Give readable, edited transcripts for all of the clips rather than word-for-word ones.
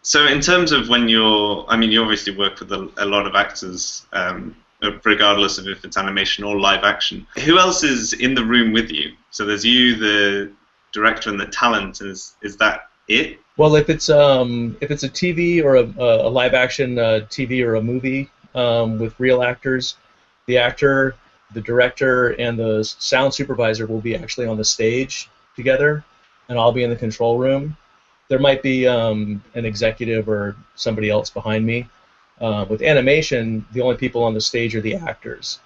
So in terms of when you're, I mean, you obviously work with a lot of actors, regardless of if it's animation or live action. Who else is in the room with you? So there's you, the director, and the talent. Is that it? Well, if it's a TV or a live action TV or a movie with real actors, the actor, the director, and the sound supervisor will be actually on the stage together, and I'll be in the control room. There might be an executive or somebody else behind me. With animation, the only people on the stage are the actors,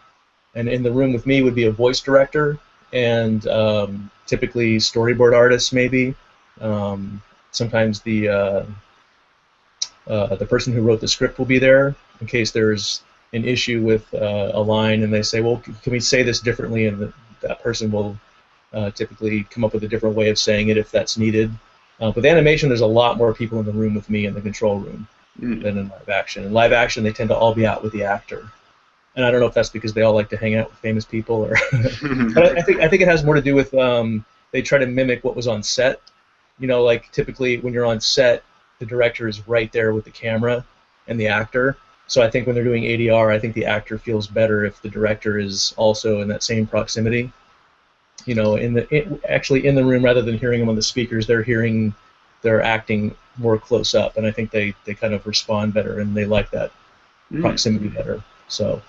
and in the room with me would be a voice director and typically storyboard artists, maybe. Sometimes the person who wrote the script will be there in case there's an issue with a line, and they say, "Well, can we say this differently?" And that person will typically come up with a different way of saying it if that's needed. With animation, there's a lot more people in the room with me in the control room than in live action. In live action, they tend to all be out with the actor, and I don't know if that's because they all like to hang out with famous people, or but I think it has more to do with they try to mimic what was on set. You know, like typically when you're on set, the director is right there with the camera and the actor. So I think when they're doing ADR, I think the actor feels better if the director is also in that same proximity. You know, actually in the room, rather than hearing them on the speakers, they're acting more close up, and I think they kind of respond better and they like that proximity better. So